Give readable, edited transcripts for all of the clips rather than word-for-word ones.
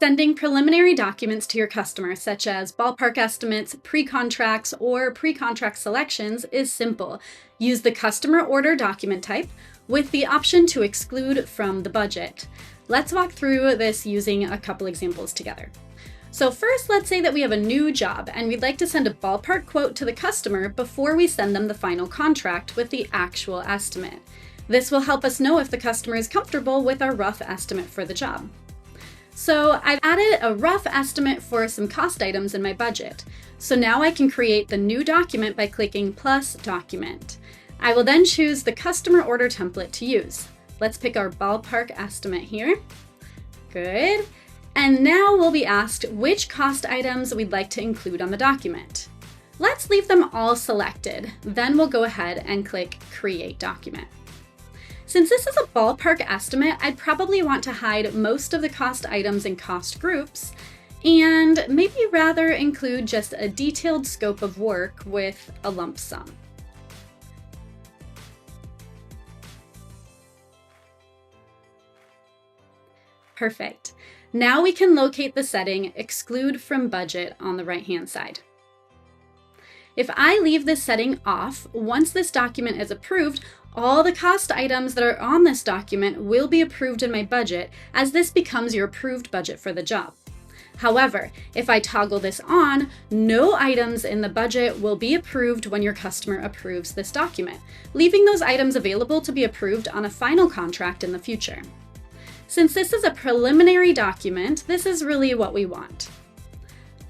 Sending preliminary documents to your customer, such as ballpark estimates, pre-contracts, or pre-contract selections, is simple. Use the customer order document type with the option to exclude from the budget. Let's walk through this using a couple examples together. So first, let's say that we have a new job and we'd like to send a ballpark quote to the customer before we send them the final contract with the actual estimate. This will help us know if the customer is comfortable with our rough estimate for the job. So I've added a rough estimate for some cost items in my budget. So now I can create the new document by clicking plus document. I will then choose the customer order template to use. Let's pick our ballpark estimate here. Good. And now we'll be asked which cost items we'd like to include on the document. Let's leave them all selected. Then we'll go ahead and click Create Document. Since this is a ballpark estimate, I'd probably want to hide most of the cost items in cost groups and maybe rather include just a detailed scope of work with a lump sum. Perfect. Now we can locate the setting Exclude from Budget on the right-hand side. If I leave this setting off, once this document is approved, all the cost items that are on this document will be approved in my budget, as this becomes your approved budget for the job. However, if I toggle this on, no items in the budget will be approved when your customer approves this document, leaving those items available to be approved on a final contract in the future. Since this is a preliminary document, this is really what we want.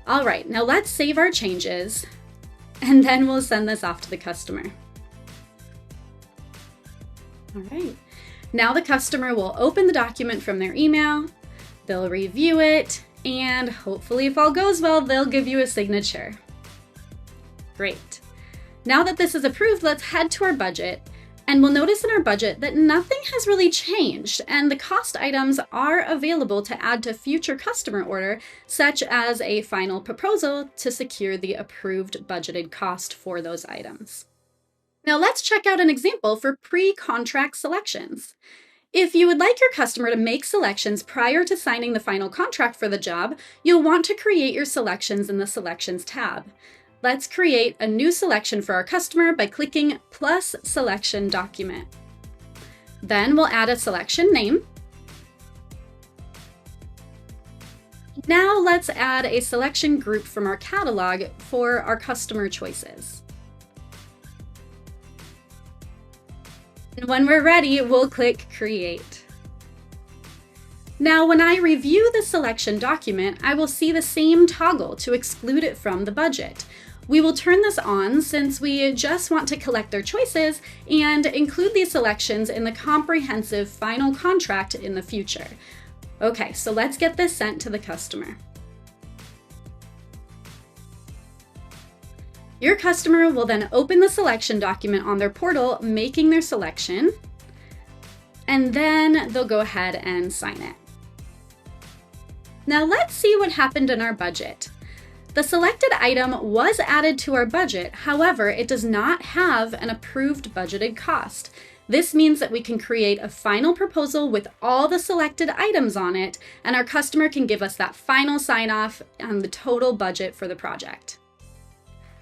All right, now let's save our changes, and then we'll send this off to the customer. All right, now the customer will open the document from their email, they'll review it, and hopefully if all goes well, they'll give you a signature. Great. Now that this is approved, let's head to our budget, and we'll notice in our budget that nothing has really changed, and the cost items are available to add to future customer order, such as a final proposal to secure the approved budgeted cost for those items. Now let's check out an example for pre-contract selections. If you would like your customer to make selections prior to signing the final contract for the job, you'll want to create your selections in the Selections tab. Let's create a new selection for our customer by clicking plus Selection Document. Then we'll add a selection name. Now let's add a selection group from our catalog for our customer choices. And when we're ready, we'll click Create. Now, when I review the selection document, I will see the same toggle to exclude it from the budget. We will turn this on since we just want to collect their choices and include these selections in the comprehensive final contract in the future. Okay, so let's get this sent to the customer. Your customer will then open the selection document on their portal, making their selection, and then they'll go ahead and sign it. Now let's see what happened in our budget. The selected item was added to our budget, however, it does not have an approved budgeted cost. This means that we can create a final proposal with all the selected items on it, and our customer can give us that final sign-off on the total budget for the project.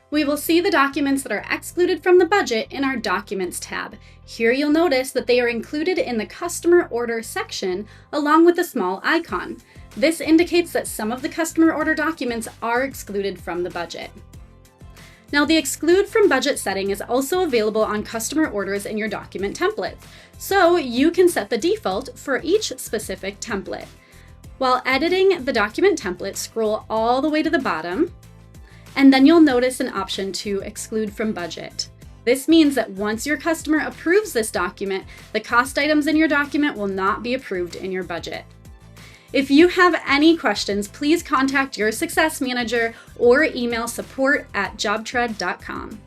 We will see the documents that are excluded from the budget in our Documents tab. Here you'll notice that they are included in the Customer Order section along with a small icon. This indicates that some of the customer order documents are excluded from the budget. Now, the Exclude from Budget setting is also available on customer orders in your document templates, so you can set the default for each specific template. While editing the document template, scroll all the way to the bottom, and then you'll notice an option to Exclude from Budget. This means that once your customer approves this document, the cost items in your document will not be approved in your budget. If you have any questions, please contact your success manager or email support@jobtread.com.